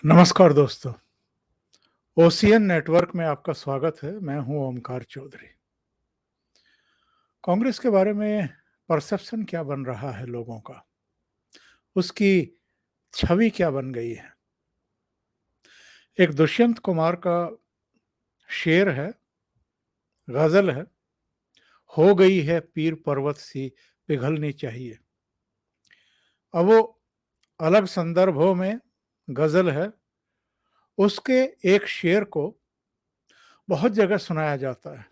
नमस्कार दोस्तों। Ocean network में आपका स्वागत है। मैं हूं ओमकार चौधरी। कांग्रेस के बारे में परसेप्शन क्या बन रहा है लोगों का, उसकी छवि क्या बन गई है। एक दुष्यंत कुमार का शेर है, गजल है, हो गई है पीर पर्वत सी पिघलनी चाहिए। अब वो अलग संदर्भों में गजल है, उसके एक शेर को बहुत जगह सुनाया जाता है।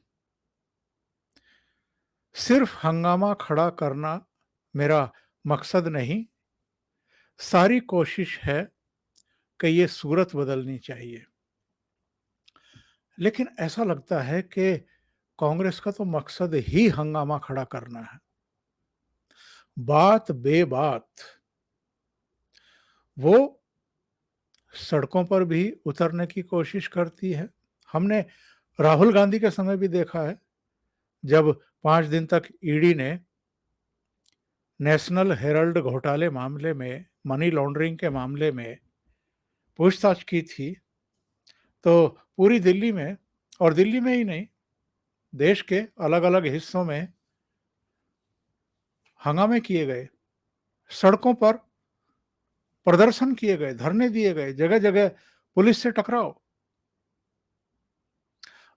सिर्फ हंगामा खड़ा करना मेरा मकसद नहीं, सारी कोशिश है कि ये सूरत बदलनी चाहिए। लेकिन ऐसा लगता है कि कांग्रेस का तो मकसद ही हंगामा खड़ा करना है। बात बेबात वो सड़कों पर भी उतरने की कोशिश करती है। हमने राहुल गांधी के समय भी देखा है, जब 5 दिन तक ईडी ने नेशनल हेराल्ड घोटाले मामले में, मनी लॉन्ड्रिंग के मामले में पूछताछ की थी, तो पूरी दिल्ली में, और दिल्ली में ही नहीं, देश के अलग अलग हिस्सों में हंगामे किए गए, सड़कों पर प्रदर्शन किए गए, धरने दिए गए, जगह जगह पुलिस से टकराव।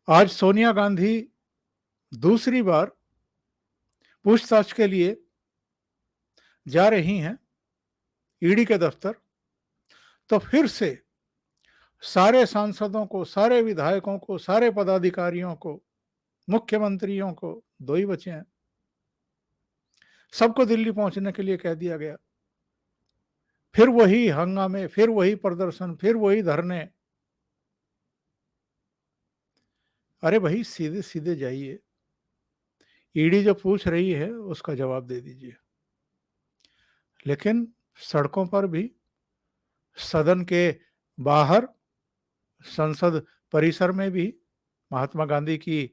आज सोनिया गांधी दूसरी बार पूछताछ के लिए जा रही हैं ईडी के दफ्तर, तो फिर से सारे सांसदों को, सारे विधायकों को, सारे पदाधिकारियों को, मुख्यमंत्रियों को, दो ही बचे हैं, सबको दिल्ली पहुंचने के लिए कह दिया गया। फिर वही हंगामे, फिर वही प्रदर्शन, फिर वही धरने। अरे भाई, सीधे सीधे जाइए, ईडी जो पूछ रही है उसका जवाब दे दीजिए। लेकिन सड़कों पर भी, सदन के बाहर, संसद परिसर में भी, महात्मा गांधी की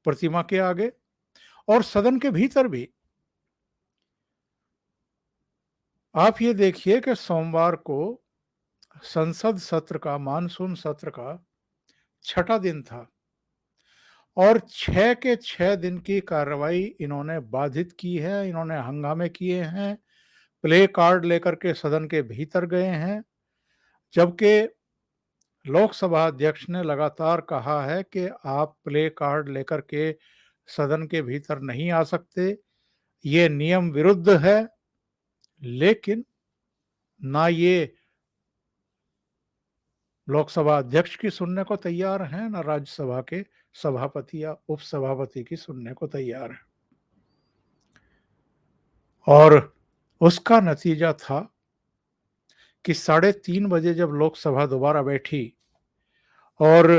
प्रतिमा के आगे, और सदन के भीतर भी। आप ये देखिए कि सोमवार को संसद सत्र का, मानसून सत्र का 6ठा दिन था, और 6 के 6 दिन की कार्रवाई इन्होंने बाधित की है। इन्होंने हंगामे किए हैं, प्ले कार्ड लेकर के सदन के भीतर गए हैं, जबकि लोकसभा अध्यक्ष ने लगातार कहा है कि आप प्ले कार्ड लेकर के सदन के भीतर नहीं आ सकते, ये नियम विरुद्ध है। लेकिन ना ये लोकसभा अध्यक्ष की सुनने को तैयार हैं, ना राज्यसभा के सभापति या उपसभापति की सुनने को तैयार है। और उसका नतीजा था कि 3:30 बजे जब लोकसभा दोबारा बैठी, और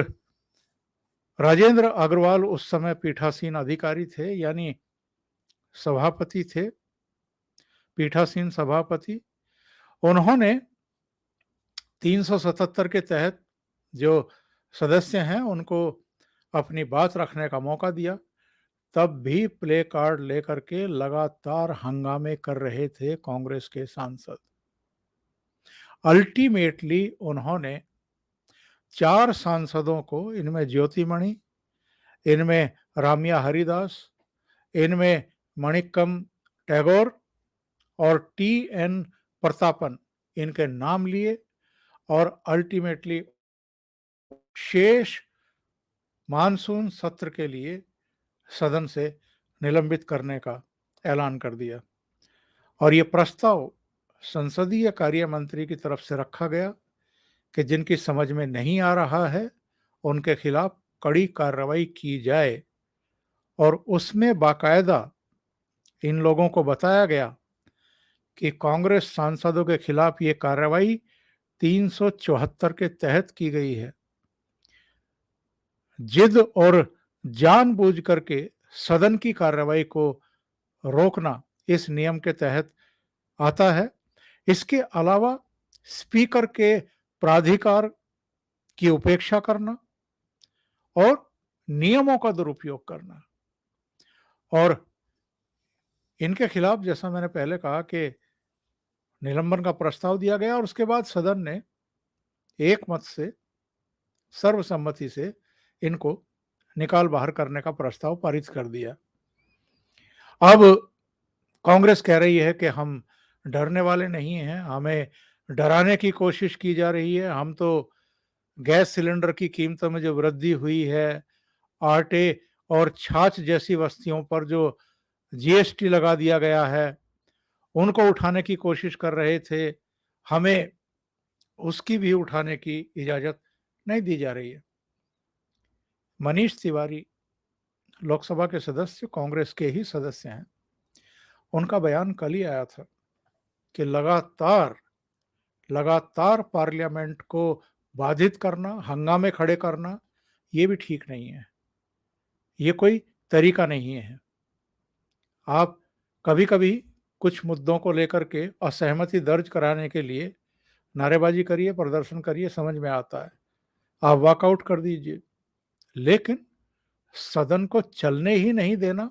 राजेंद्र अग्रवाल उस समय पीठासीन अधिकारी थे, यानी सभापति थे, पीठासीन सभापति, उन्होंने 377 के तहत जो सदस्य हैं उनको अपनी बात रखने का मौका दिया। तब भी प्ले कार्ड लेकर के लगातार हंगामे कर रहे थे कांग्रेस के सांसद। अल्टीमेटली उन्होंने 4 सांसदों को, इनमें ज्योतिमणि, इनमें रामिया हरिदास, इनमें मणिक्कम टैगोर और टी.एन. प्रतापन, इनके नाम लिए, और अल्टीमेटली शेष मानसून सत्र के लिए सदन से निलंबित करने का ऐलान कर दिया। और ये प्रस्ताव संसदीय कार्य मंत्री की तरफ से रखा गया कि जिनकी समझ में नहीं आ रहा है उनके खिलाफ कड़ी कार्रवाई की जाए। और उसमें बाकायदा इन लोगों को बताया गया कि कांग्रेस सांसदों के खिलाफ ये कार्रवाई 374 के तहत की गई है। जिद और जानबूझ करके सदन की कार्रवाई को रोकना इस नियम के तहत आता है। इसके अलावा स्पीकर के प्राधिकार की उपेक्षा करना और नियमों का दुरुपयोग करना। और इनके खिलाफ, जैसा मैंने पहले कहा, कि निलंबन का प्रस्ताव दिया गया, और उसके बाद सदन ने एक मत से, सर्वसम्मति से इनको निकाल बाहर करने का प्रस्ताव पारित कर दिया। अब कांग्रेस कह रही है कि हम डरने वाले नहीं हैं, हमें डराने की कोशिश की जा रही है। हम तो गैस सिलेंडर की कीमतों में जो वृद्धि हुई है, आटे और छाछ जैसी वस्तुओं पर जो जीएसटी लगा दिया गया है, उनको उठाने की कोशिश कर रहे थे। हमें उसकी भी उठाने की इजाज़त नहीं दी जा रही है। मनीष तिवारी लोकसभा के सदस्य, कांग्रेस के ही सदस्य हैं। उनका बयान कल ही आया था कि लगातार लगातार पार्लियामेंट को बाधित करना, हंगामे खड़े करना, ये भी ठीक नहीं है। ये कोई तरीका नहीं है। आप कभी-कभी कुछ मुद्दों को लेकर के असहमति दर्ज कराने के लिए नारेबाजी करिए, प्रदर्शन करिए, समझ में आता है। आप वॉकआउट कर दीजिए, लेकिन सदन को चलने ही नहीं देना।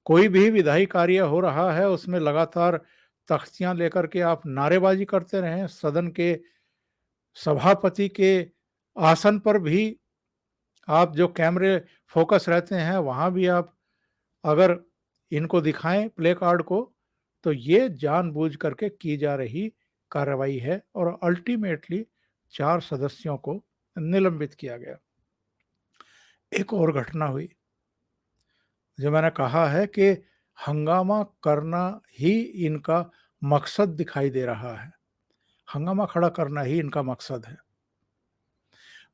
कोई भी विधायी कार्य हो रहा है, उसमें लगातार तख्तियां लेकर के आप नारेबाजी करते रहें। सदन के सभापति के आसन पर भी आप जो कैमरे फोकस रहते हैं, वहां भी आप अगर इनको दिखाएं प्ले कार्ड को, तो ये जानबूझ करके की जा रही कार्रवाई है और अल्टीमेटली 4 सदस्यों को निलंबित किया गया। एक और घटना हुई, जो मैंने कहा है कि हंगामा करना ही इनका मकसद दिखाई दे रहा है। हंगामा खड़ा करना ही इनका मकसद है।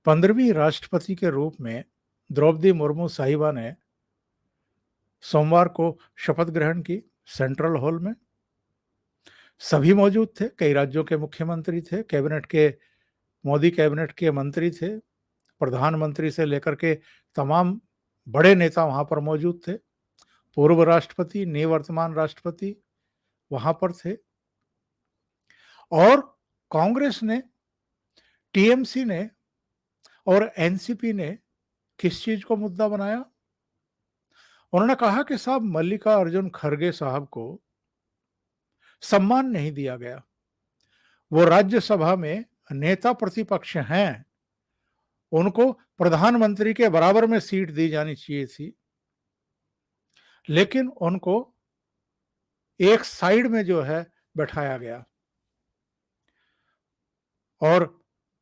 15वीं राष्ट्रपति के रूप में द्रौपदी मुर्मू साहिबा ने सोमवार को शपथ ग्रहण की सेंट्रल हॉल में। सभी मौजूद थे, कई राज्यों के मुख्यमंत्री थे, कैबिनेट के मोदी कैबिनेट के मंत्री थे, प्रधानमंत्री से लेकर के तमाम बड़े नेता वहां पर मौजूद थे। पूर्व राष्ट्रपति, निवर्तमान राष्ट्रपति वहां पर थे। और कांग्रेस ने, टीएमसी ने और एनसीपी ने किस चीज को मुद्दा बनाया? उन्होंने कहा कि साहब, मल्लिकार्जुन खड़गे साहब को सम्मान नहीं दिया गया। वो राज्यसभा में नेता प्रतिपक्ष हैं, उनको प्रधानमंत्री के बराबर में सीट दी जानी चाहिए थी, लेकिन उनको एक साइड में जो है बैठाया गया। और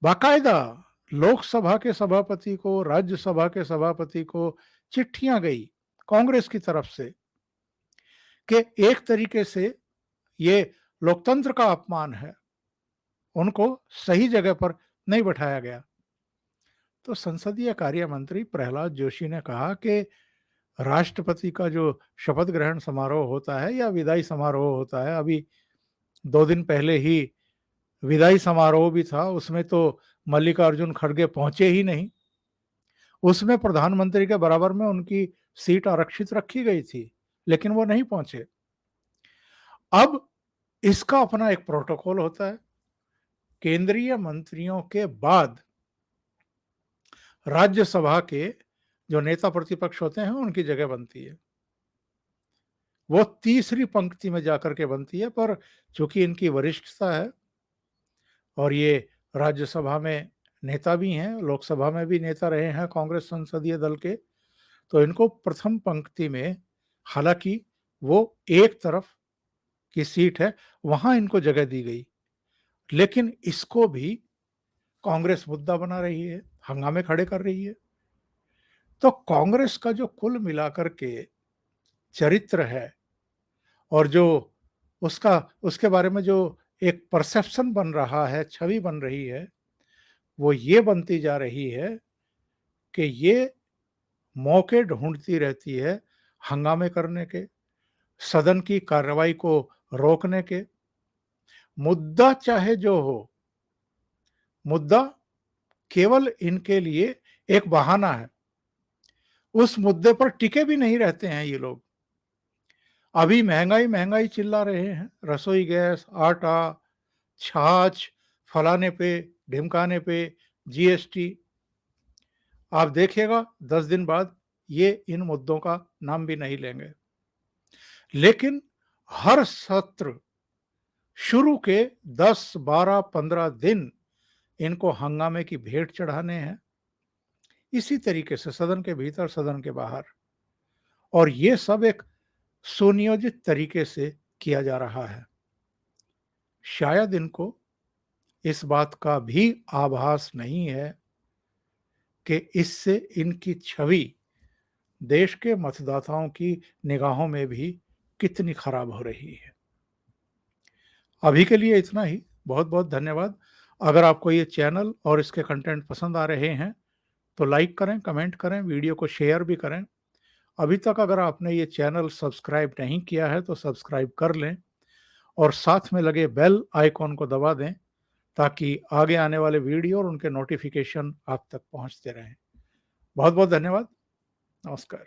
बाकायदा लोकसभा के सभापति को, राज्यसभा के सभापति को चिट्ठियां गई कांग्रेस की तरफ से कि एक तरीके से ये लोकतंत्र का अपमान है, उनको सही जगह पर नहीं बैठाया गया। तो संसदीय कार्य मंत्री प्रहलाद जोशी ने कहा कि राष्ट्रपति का जो शपथ ग्रहण समारोह होता है या विदाई समारोह होता है, अभी 2 दिन पहले ही विदाई समारोह भी था, उसमें तो मल्लिकार्जुन खड़गे पहुंचे ही नहीं। उसमें प्रधानमंत्री के बराबर में उनकी सीट आरक्षित रखी गई थी, लेकिन वो नहीं पहुंचे। अब इसका अपना एक प्रोटोकॉल होता है। केंद्रीय मंत्रियों के बाद राज्यसभा के जो नेता प्रतिपक्ष होते हैं, उनकी जगह बनती है। वो तीसरी पंक्ति में जाकर के बनती है, पर चूंकि इनकी वरिष्ठता है और ये राज्यसभा में नेता भी हैं, लोकसभा में भी नेता रहे हैं कांग्रेस संसदीय दल के, तो इनको प्रथम पंक्ति में, हालांकि वो एक तरफ की सीट है, वहां इनको जगह दी गई, लेकिन इसको भी कांग्रेस मुद्दा बना रही है, हंगामे खड़े कर रही है। तो कांग्रेस का जो कुल मिलाकर के चरित्र है और जो उसका उसके बारे में जो एक परसेप्शन बन रहा है, छवि बन रही है, वो ये बनती जा रही है कि ये मौके ढूंढती रहती है हंगामे करने के, सदन की कार्रवाई को रोकने के। मुद्दा चाहे जो हो, मुद्दा केवल इनके लिए एक बहाना है। उस मुद्दे पर टिके भी नहीं रहते हैं ये लोग। अभी महंगाई महंगाई चिल्ला रहे हैं, रसोई गैस, आटा, छाछ, फलाने पे ढिमकाने पे जीएसटी। आप देखिएगा 10 दिन बाद ये इन मुद्दों का नाम भी नहीं लेंगे। लेकिन हर सत्र शुरू के 10, 12, 15 दिन इनको हंगामे की भेंट चढ़ाने हैं, इसी तरीके से सदन के भीतर, सदन के बाहर, और ये सब एक सुनियोजित तरीके से किया जा रहा है। शायद इनको इस बात का भी आभास नहीं है कि इससे इनकी छवि देश के मतदाताओं की निगाहों में भी कितनी खराब हो रही है। अभी के लिए इतना ही। बहुत-बहुत धन्यवाद। अगर आपको ये चैनल और इसके कंटेंट पसंद आ रहे हैं, तो लाइक करें, कमेंट करें, वीडियो को शेयर भी करें। अभी तक अगर आपने ये चैनल सब्सक्राइब नहीं किया है, तो सब्सक्राइब कर लें और साथ में लगे बेल आइकॉन को दबा दें, ताकि आगे आने वाले वीडियो और उनके नोटिफिकेशन आप तक पहुंचते रहें। बहुत-बहुत धन्यवाद। नमस्कार।